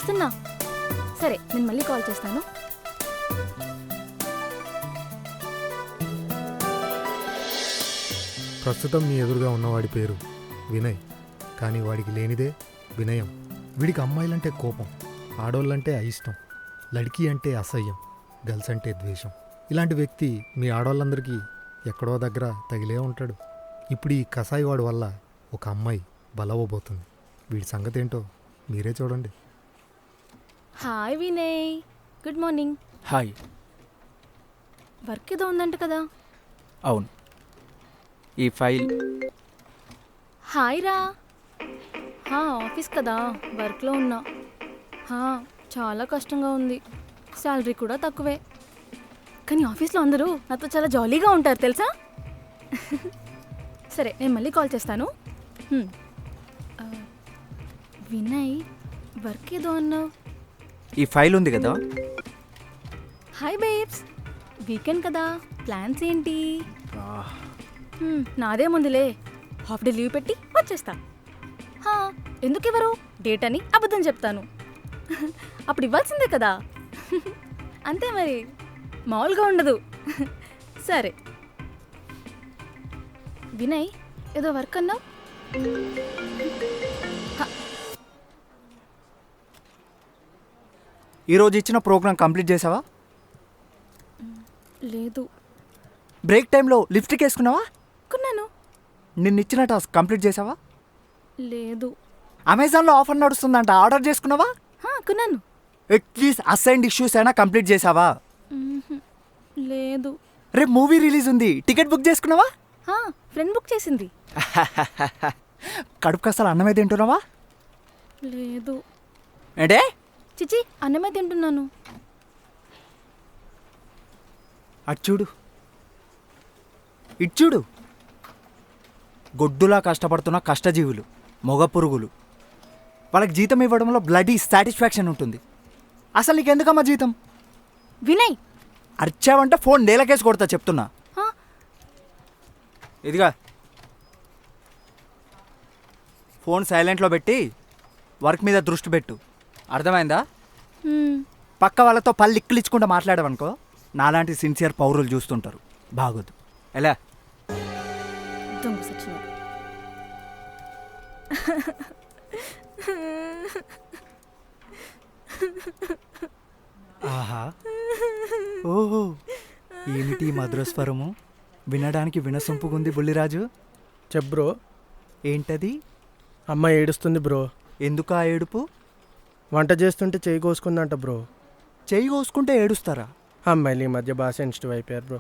వస్తున్నా. సరే నేను మళ్ళీ కాల్ చేస్తాను. ప్రస్తుతం మీ ఎదురుగా ఉన్నవాడి పేరు వినయ్. కానీ వాడికి లేనిదే వినయం. వీడికి అమ్మాయిలంటే కోపం, ఆడోళ్ళంటే అయిష్టం, లడికి అంటే అసహ్యం, గర్ల్స్ అంటే ద్వేషం. ఇలాంటి వ్యక్తి మీ ఆడవాళ్ళందరికీ ఎక్కడో దగ్గర తగిలే ఉంటాడు. ఇప్పుడు ఈ కసాయి వాడి వల్ల ఒక అమ్మాయి బలవబోతుంది. వీడి సంగతి ఏంటో మీరే చూడండి. Hi Vinay, good morning. Hi. Work ఏదో ఉందంట కదా? అవును, ఈ ఫైల్. హాయ్ రా. ఆఫీస్ కదా, వర్క్లో ఉన్నా. చాలా కష్టంగా ఉంది, శాలరీ కూడా తక్కువే. కానీ ఆఫీస్లో అందరూ నాతో చాలా జాలీగా ఉంటారు తెలుసా. సరే నేను మళ్ళీ కాల్ చేస్తాను. వినయ్, వర్క్ ఏదో అన్నావు. ఈ ఫైల్ ఉంది కదా. హాయ్ బేబ్స్, వీకెండ్ కదా, ప్లాన్స్ ఏంటి? నాదే ముందులే, హాఫ్ డే లీవ్ పెట్టి వచ్చేస్తా. ఎందుకు ఇవ్వరు? డేట్ అని అబద్ధం చెప్తాను. అప్పుడు ఇవ్వాల్సిందే కదా. అంతే మరి, మామూలుగా ఉండదు. సరే వినయ్, ఏదో వర్క్ అన్నావు. ఈరోజు ఇచ్చిన ప్రోగ్రామ్ కంప్లీట్ చేసావా? లేదు. బ్రేక్ టైంలో లిప్స్టిక్ వేసుకున్నావా? కొన్నాను. నిన్న ఇచ్చిన టాస్క్ కంప్లీట్ చేసావా? లేదు. అమెజాన్లో ఆఫర్ నడుస్తుందంట, ఆర్డర్ చేసుకున్నావా? కొన్నాను. అట్లీస్ట్ అసైన్డ్ ఇష్యూస్ అయినా కంప్లీట్ చేసావా? లేదు. రేపు మూవీ రిలీజ్ ఉంది, టికెట్ బుక్ చేసుకున్నావా? ఫ్రెండ్ బుక్ చేసింది. కడుపు కసలు అన్నమే తింటున్నావా? లేదు. అంటే చిచి, అన్నమే తింటున్నాను. అటు చూడు, ఇటు చూడు. గొడ్డులా కష్టపడుతున్న కష్టజీవులు, మొగ పురుగులు. వాళ్ళకి జీతం ఇవ్వడంలో బ్లడీ సాటిస్ఫాక్షన్ ఉంటుంది. అసలు నీకెందుకమ్మా జీతం? వినయ్, అర్చావంటే ఫోన్ నేలకేసి కొడతా చెప్తున్నా. ఇదిగా ఫోన్ సైలెంట్లో పెట్టి వర్క్ మీద దృష్టి పెట్టు, అర్థమైందా? పక్క వాళ్ళతో పళ్ళు ఇక్కులిచ్చుకుంటూ మాట్లాడవనుకో, నాలాంటి సిన్సియర్ పౌరులు చూస్తుంటారు, బాగోదు. ఎలా? దొంగ సచ్చినా. ఆహా, ఓహో, ఏమిటి మధురస్వరము? వినడానికి వినసొంపుగుంది బుల్లిరాజు. చెప్ బ్రో. ఏంటది? అమ్మ ఏడుస్తుంది బ్రో. ఎందుకు ఆ ఏడుపు? వంట చేస్తుంటే చేయి కోసుకుందంట బ్రో. చెయ్యి కోసుకుంటే ఏడుస్తారా? అమ్మాయిలు ఈ మధ్య బాగా సెన్సిటివ్ అయిపోయారు బ్రో.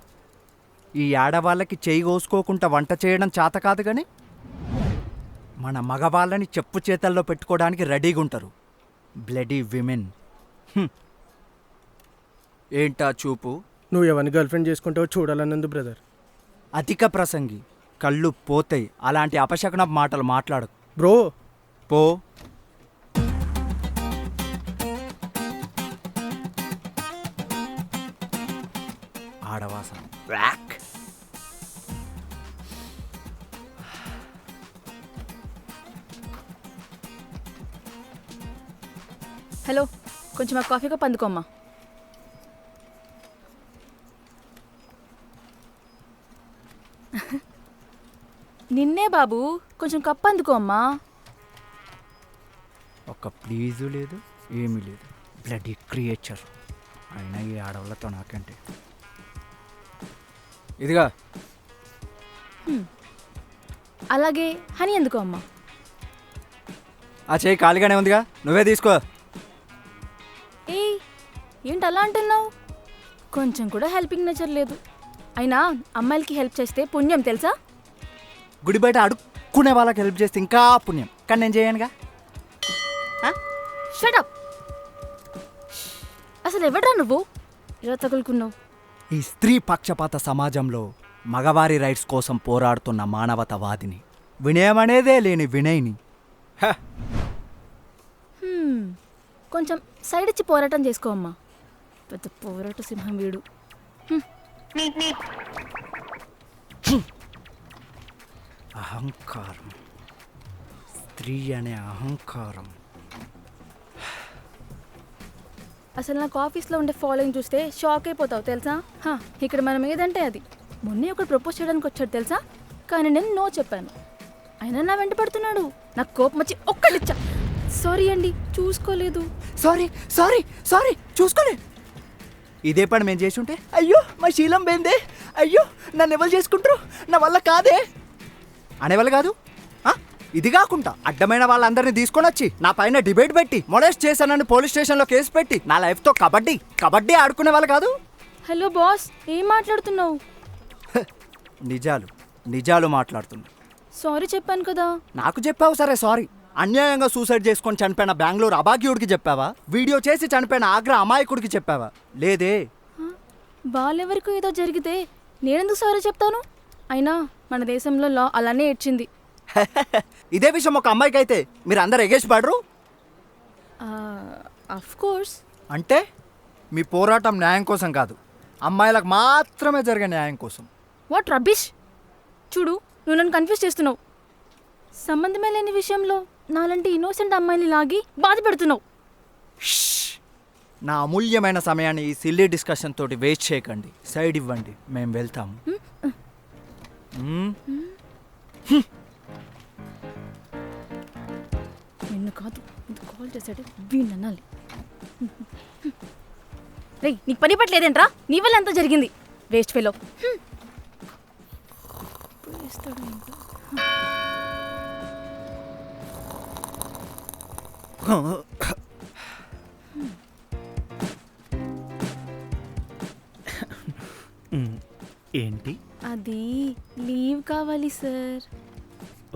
ఈ ఆడవాళ్ళకి చెయ్యి కోసుకోకుండా వంట చేయడం చేత కాదు, కానీ మన మగవాళ్ళని చెప్పు చేతల్లో పెట్టుకోవడానికి రెడీగా ఉంటారు. Bloody women. ఏంటా చూపు? నువ్వు ఎవరిని గర్ల్ ఫ్రెండ్ చేసుకుంటావో చూడాలన్నందు బ్రదర్. అధిక ప్రసంగి, కళ్ళు పోతాయి. అలాంటి అపశకున మాటలు మాట్లాడకు బ్రో. పో. ఆడవాసన. హలో, కొంచెం ఆ కాఫీ కప్ అందుకోమ్మా. నిన్నే బాబు, కొంచెం కప్ అందుకో అమ్మా. ఒక ప్లీజు లేదు, ఏమీ లేదు. Bloody creature. అయినా ఈ ఆడవాళ్ళతో నాకంటే. ఇదిగా అలాగే హనీ ఎందుకో అమ్మా. ఆ చేయి ఖాళీగానే ఉందిగా, నువ్వే తీసుకో. ఏంటి అలా అంటున్నావు? కొంచెం కూడా హెల్పింగ్ నేచర్ లేదు. అయినా అమ్మాయిలకి హెల్ప్ చేస్తే పుణ్యం తెలుసా? గుడి బయట అడుక్కునే వాళ్ళకి హెల్ప్ చేస్తే ఇంకా పుణ్యం, కానీ నేను చేయనుగా. Shut up. అసలు ఎవడ్రా నువ్వు ఇలా తగులుకున్నావు? ఈ స్త్రీ పక్షపాత సమాజంలో మగవారి రైట్స్ కోసం పోరాడుతున్న మానవతావాదిని, వినయమనేదే లేని వినయ్ని. కొంచెం సైడ్ ఇచ్చి పోరాటం చేసుకో అమ్మా. పెద్ద పోరాట సింహం వీడు. అహంకారం, స్త్రీ అనే అహంకారం. అసలు నాకు ఆఫీస్లో ఉండే ఫాలోయింగ్ చూస్తే షాక్ అయిపోతావు తెలుసా. ఇక్కడ మనం ఏదంటే అది. మొన్నే ఒకడు ప్రపోజ్ చేయడానికి వచ్చాడు తెలుసా, కానీ నేను నో చెప్పాను. అయినా నా వెంట పడుతున్నాడు. నాకు కోపం వచ్చి ఒక్కడిచ్చా. సారీ అండి, చూసుకోలేదు. సారీ సారీ సారీ చూసుకోలే. ఇదే పని మేము చేసి ఉంటే అయ్యో మా శీలం బేందే, అయ్యో నన్ను ఎవరు చేసుకుంటారు, నా వల్ల కాదే అనేవాళ్ళు కాదు. ఇది కాకుండా అడ్డమైన వాళ్ళందరినీ తీసుకొని వచ్చి నా పైన డిబేట్ పెట్టి మొలెస్ట్ చేశానని పోలీస్ స్టేషన్లో కేసు పెట్టి నా లైఫ్తో కబడ్డీ ఆడుకునే వాళ్ళు కాదు. హలో బాస్, ఏం మాట్లాడుతున్నావు? నిజాలు మాట్లాడుతున్నా. సారీ చెప్పాను కదా. నాకు చెప్పావు సరే సారీ. అన్యాయంగా సూసైడ్ చేసుకొని చనిపోయిన బెంగళూరు అభాగ్యుడికి చెప్పావా? వీడియో చేసి చనిపోయిన ఆగ్రా అమాయకుడికి చెప్పావా? లేదే. వాళ్ళెవరికో ఏదో జరిగితే నేనెందుకు సారీ చెప్తాను? అయినా మన దేశంలో లా అలానే ఇచ్చింది. ఇదే విషయం ఒక అమ్మాయికి అయితే మీరు అందరు ఎగేసి పడరు. Of course. అంటే మీ పోరాటం న్యాయం కోసం కాదు, అమ్మాయిలకు మాత్రమే జరిగే న్యాయం కోసం. What rubbish. చూడు, నువ్వు నన్ను కన్ఫ్యూజ్ చేస్తున్నావు. సంబంధమే లేని విషయంలో నాలాంటి ఇన్నోసెంట్ అమ్మాయిని లాగి బాధ పెడుతున్నావు. నా అమూల్యమైన సమయాన్ని ఈ సిల్లీ డిస్కషన్ తోటి వేస్ట్ చేయకండి. సైడ్ ఇవ్వండి, మేము వెళ్తాము. నిన్ను కాదు, ఇది కాల్ చేశాడు, వీణ్ణి అనాలి. రేయ్, నీకు పని పట్టలేదేంట్రా? నీ వల్ల అంతా జరిగింది. Waste fellow. ఏంటి? అది లీవ్ కావాలి సార్.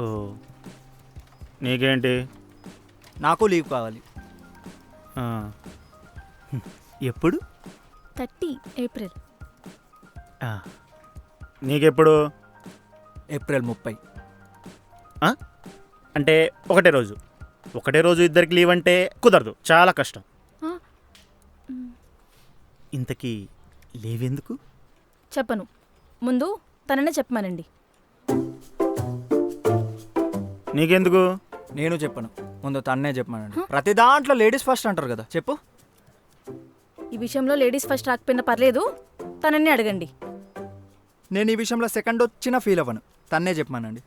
ఓ, నీకేంటి? నాకు లీవ్ కావాలి. ఆ, ఎప్పుడు? 30 ఏప్రిల్. ఆ, నీకెప్పుడు? ఏప్రిల్ 30. ఆ? అంటే ఒకటే రోజు ఇద్దరికి లీవ్ అంటే కుదరదు, చాలా కష్టం. ఇంతకీ లీవ్ ఎందుకు? చెప్పను, ముందు తననే చెప్పమానండి. నీకెందుకు? నేను చెప్పను, ముందు తన్నే చెప్పమానండి. ప్రతి దాంట్లో లేడీస్ ఫస్ట్ అంటారు కదా, చెప్పు. ఈ విషయంలో లేడీస్ ఫస్ట్ రాకపోయినా పర్లేదు, తనని అడగండి. నేను ఈ విషయంలో సెకండ్ వచ్చినా ఫీల్ అవ్వను, తన్నే చెప్పమానండి.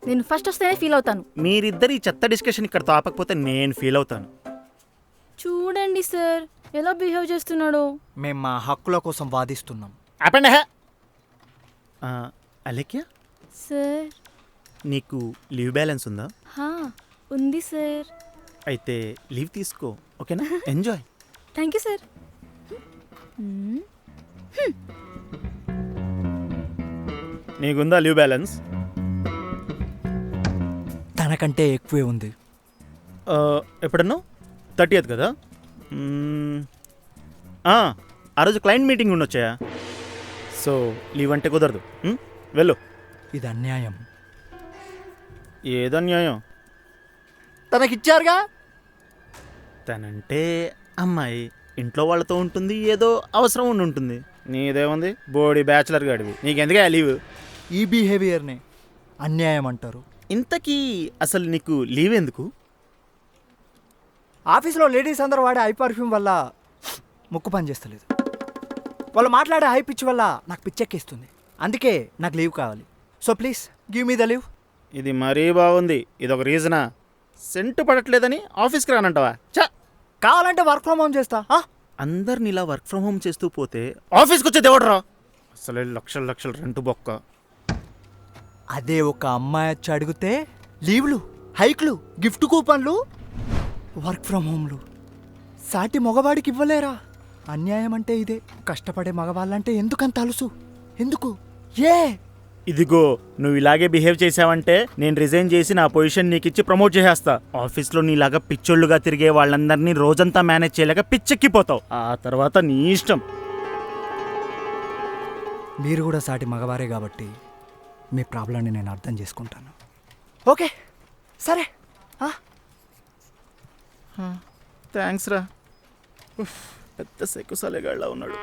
నేను ఫస్ట్ వస్తేనే ఫీల్ అవుతాను. మీరిద్దరు ఈ చెత్త డిస్కషన్ ఇక్కడ తాపకపోతే నేను ఫీల్ అవుతాను. చూడండి సార్ ఎలా బిహేవ్ చేస్తున్నాడో. మేము మా హక్కుల కోసం వాదిస్తున్నాం. ఆపండి. అలేఖ్య, సార్ నీకు లీవ్ బ్యాలెన్స్ ఉందా? ఉంది సార్. అయితే లీవ్ తీసుకో, ఓకేనా? ఎంజాయ్. Thank you sir. నీకుందా లీవ్ బ్యాలెన్స్? తనకంటే ఎక్కువే ఉంది. ఎప్పుడన్నా 30th కదా? ఆ రోజు క్లయింట్ మీటింగ్ ఉండొచ్చాయా? సో లీవ్ అంటే కుదరదు. వెళ్ళు. ఇది అన్యాయం. ఏదో న్యాయం. తనకిచ్చారుగా. తనంటే అమ్మాయి, ఇంట్లో వాళ్ళతో ఉంటుంది, ఏదో అవసరం ఉండి ఉంటుంది. నీదేముంది, బోడీ బ్యాచులర్ గాడివి, నీకెందుకే లీవ్? ఈ బిహేవియర్నే అన్యాయం అంటారు. ఇంతకీ అసలు నీకు లీవ్ ఎందుకు? ఆఫీస్లో లేడీస్ అందరూ వాడే ఐ పర్ఫ్యూమ్ వల్ల ముక్కు పని చేస్తలేదు. వాళ్ళు మాట్లాడే హై పిచ్ వల్ల నాకు పిచ్చెక్కిస్తుంది. అందుకే నాకు లీవ్ కావాలి. So please give me the leave. ఇది మరీ బాగుంది. ఇదొక రీజనా? సెంటు పడట్లేదని ఆఫీస్కి రానంటావా? కావాలంటే వర్క్ ఫ్రమ్ హోమ్ చేస్తా. అందరిని ఇలా వర్క్ ఫ్రమ్ హోమ్ చేస్తూ పోతే ఆఫీస్కి వచ్చే దేవుడరా. అసలే లక్షలు రెంట్ బొక్క. అదే ఒక అమ్మాయి వచ్చి అడిగితే లీవ్లు, హైక్లు, గిఫ్ట్ కూపన్లు, వర్క్ ఫ్రమ్ హోమ్లు సాటి మగవాడికి ఇవ్వలేరా? అన్యాయం అంటే ఇదే. కష్టపడే మగవాళ్ళంటే ఎందుకంత అలుసు? ఎందుకు? ఇదిగో నువ్వు ఇలాగే బిహేవ్ చేసావంటే నేను రిజైన్ చేసి నా పొజిషన్ నీకు ఇచ్చి ప్రమోట్ చేసేస్తా. ఆఫీస్లో నీలాగా పిచ్చోళ్ళుగా తిరిగే వాళ్ళందరినీ రోజంతా మేనేజ్ చేయలేక పిచ్చెక్కిపోతావు. ఆ తర్వాత నీ ఇష్టం. మీరు కూడా సాటి మగవారే కాబట్టి మీ ప్రాబ్లాన్ని నేను అర్థం చేసుకుంటాను. ఓకే సరే. థ్యాంక్స్ రా. పెద్ద సెక్కుసలేగాళ్ళ ఉన్నాడు.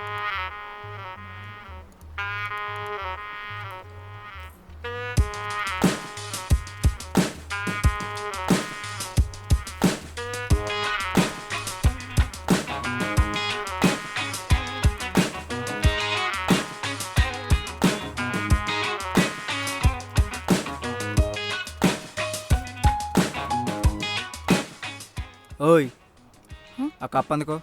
ఓయ్ హ? ఆ కప్ అందుకో.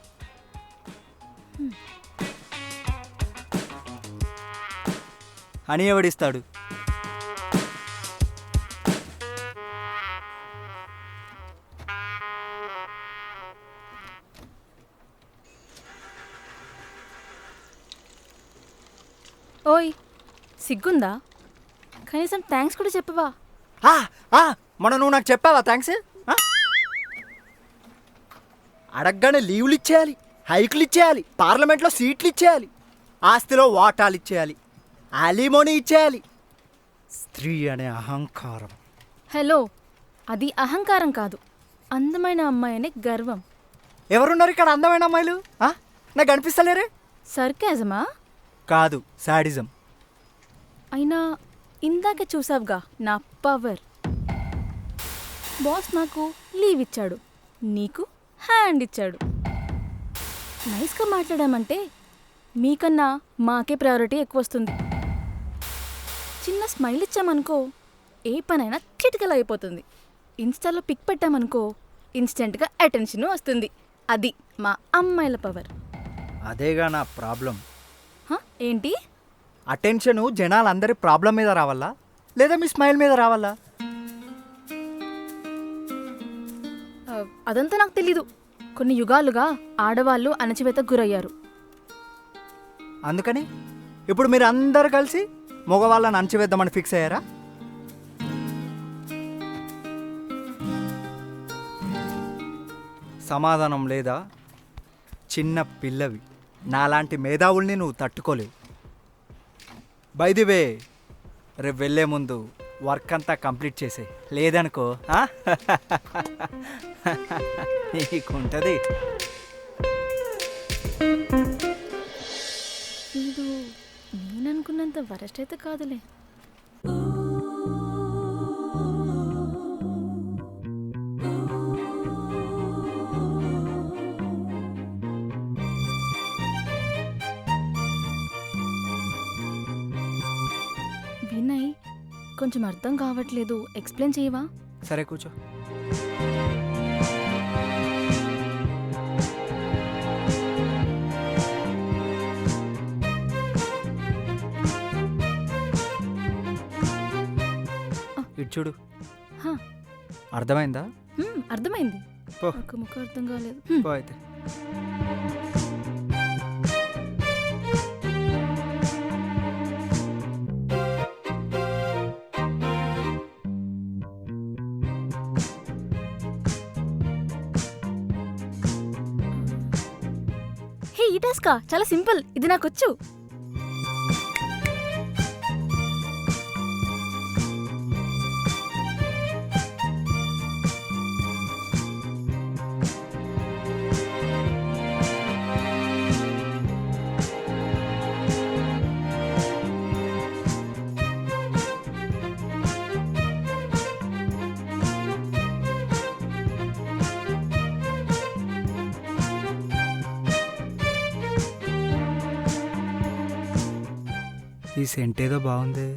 హనీ ఎవడిస్తాడు? ఓయ్ సిగ్గుందా? కనీసం థ్యాంక్స్ కూడా చెప్పవా? మొన్న నువ్వు నాకు చెప్పావా థ్యాంక్స్? అడగగానే లీవ్లు ఇచ్చేయాలి, హైకులు ఇచ్చేయాలి, పార్లమెంట్లో సీట్లు ఇచ్చేయాలి, ఆస్తిలో వాటాలు ఇచ్చేయాలి, అలీమోని ఇచ్చేయాలి. స్త్రీ అనే అహంకారం. హలో, అది అహంకారం కాదు, అందమైన అమ్మాయి అనే గర్వం. ఎవరున్నారు ఇక్కడ అందమైన అమ్మాయిలు? నాకు అనిపిస్తలేరే? సర్కాజమా? కాదు, శాడిజం. అయినా ఇందాక చూసావుగా నా పవర్. బాస్ నాకు లీవ్ ఇచ్చాడు, నీకు హ్యాండ్ ఇచ్చాడు. నైస్గా మాట్లాడామంటే మీకన్నా మాకే ప్రయారిటీ ఎక్కువ వస్తుంది. చిన్న స్మైల్ ఇచ్చామనుకో ఏ పనైనా చిటికలు అయిపోతుంది. ఇన్స్టాలో పిక్ పెట్టామనుకో ఇన్స్టెంట్గా అటెన్షన్ వస్తుంది. అది మా అమ్మాయిల పవర్. అదేగా నా ప్రాబ్లం. ఏంటి? అటెన్షను జనాలందరి ప్రాబ్లం మీద రావాలా, లేదా మీ స్మైల్ మీద రావాలా? అదంతా నాకు తెలీదు. కొన్ని యుగాలుగా ఆడవాళ్ళు అణచివేతకు గురయ్యారు. అందుకని ఇప్పుడు మీరు అందరు కలిసి మగవాళ్ళని అణచివేద్దామని ఫిక్స్ అయ్యారా? సమాధానం లేదా? చిన్న పిల్లవి, నాలాంటి మేధావుల్ని నువ్వు తట్టుకోలేవు. బై ది వే, రేపు వెళ్ళే ముందు వర్క్ అంతా కంప్లీట్ చేసే, లేదనుకో నీకుంటది. వీడు నేననుకున్నంత వరస్ట్ అయితే కాదులే. వినయ్, కొంచెం అర్థం కావట్లేదు, ఎక్స్ప్లెయిన్ చేయవా? సరే కూర్చో. ఇటు చూడు. హా, అర్థమైందా? అర్థమైంది. పో. ఒక ముఖం అర్థం కాలేదు. పో అయితే. హే, ఈ టాస్కా చాలా సింపుల్, ఇది నాకొచ్చు. ఈ సెంట్ ఏదో బాగుంది.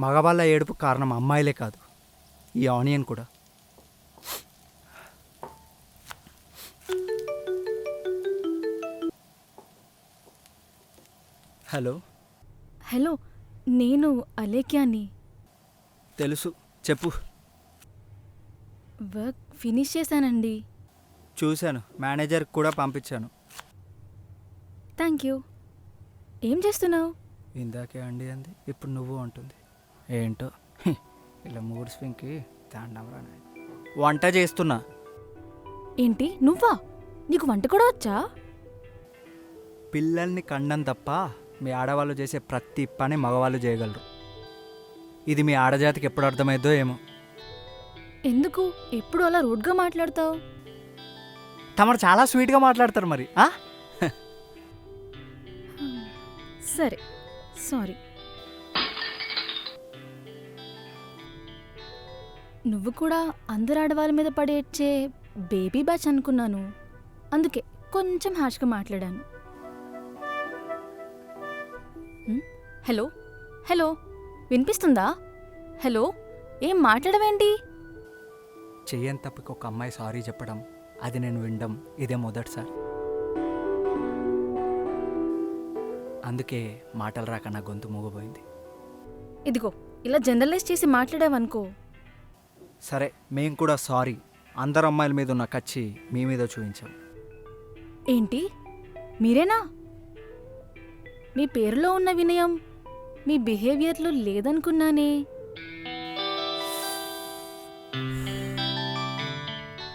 మగవాళ్ళ ఏడుపు కారణం అమ్మాయిలే కాదు, ఈ ఆనియన్ కూడా. హలో. హలో, నేను అలేఖ్యాని. తెలుసు, చెప్పు. వర్క్ ఫినిష్ చేశానండి. చూశాను, మేనేజర్కి కూడా పంపించాను. Thank you. ఏం చేస్తున్నావు? ఇందాకే అండి అంది, ఇప్పుడు నువ్వు అంటుంది. ఏంటో ఇలా మూడ్ స్వింగ్కి తాండం రాని. వంట చేస్తున్నా. ఏంటి, నువ్వా? నీకు వంట కూడా వచ్చా? పిల్లల్ని కండం తప్ప మీ ఆడవాళ్ళు చేసే ప్రతి పని మగవాళ్ళు చేయగలరు. ఇది మీ ఆడజాతికి ఎప్పుడు అర్థమైద్దో ఏమో. ఎందుకు ఎప్పుడు అలా రూడ్గా మాట్లాడతావు? తమరు చాలా స్వీట్గా మాట్లాడతారు మరి ఆ? సరే సారీ. నువ్వు కూడా అందరు ఆడవాళ్ళ మీద పడేచ్చే బేబీ బ్యాచ్ అనుకున్నాను, అందుకే కొంచెం హాష్గా మాట్లాడాను. హలో హలో, వినిపిస్తుందా? హలో, ఏం మాట్లాడవేంటి? చెయ్యని తప్పకి ఒక అమ్మాయి సారీ చెప్పడం, అది నేను వినడం ఇదే మొదటిసారి. అందుకే మాటలు రాక నా గొంతు మూగపోయింది. ఇదిగో ఇలా జనరలైజ్ చేసి మాట్లాడావనుకో. సరే, మేము కూడా సారీ. అందరు అమ్మాయిల మీద ఉన్న కచ్చి మీ మీద చూపించాం. ఏంటి మీరేనా? మీ పేరులో ఉన్న వినయం మీ బిహేవియర్లో లేదనుకున్నానే.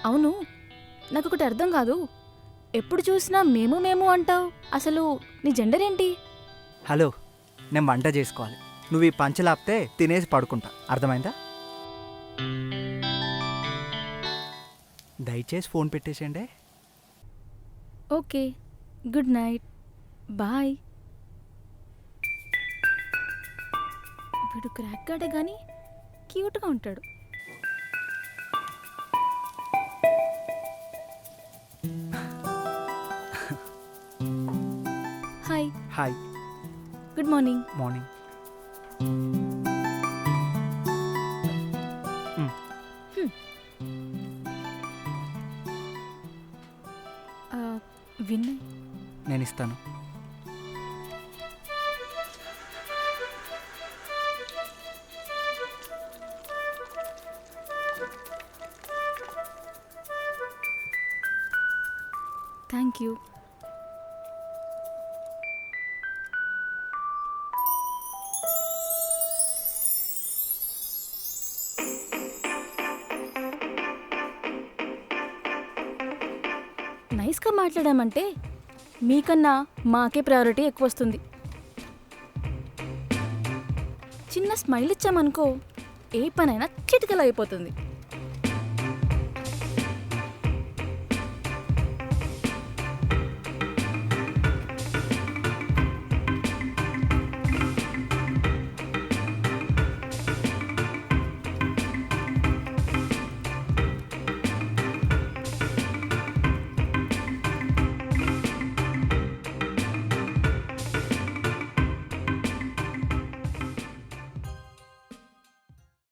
అవును, నాకొకటి అర్థం కాదు. ఎప్పుడు చూసినా మేము మేము అంటావు. అసలు నీ జెండర్ ఏంటి? హలో, నేను వంట చేసుకోవాలి. నువ్వు ఈ పంచలాపితే తినేసి పడుకుంటా, అర్థమైందా? దయచేసి ఫోన్ పెట్టేసేయండి. Okay, good night, bye. వీడు క్రాక్ గాడే కానీ క్యూట్గా ఉంటాడు. Hi. Hi. Good morning. Morning. విన్నయ్, నేను ఇస్తాను. Thank you. నైస్గా మాట్లాడామంటే మీకన్నా మాకే ప్రయారిటీ ఎక్కువ వస్తుంది. చిన్న స్మైల్ ఇచ్చామనుకో, ఏ పనైనా చిటికలో అయిపోతుంది.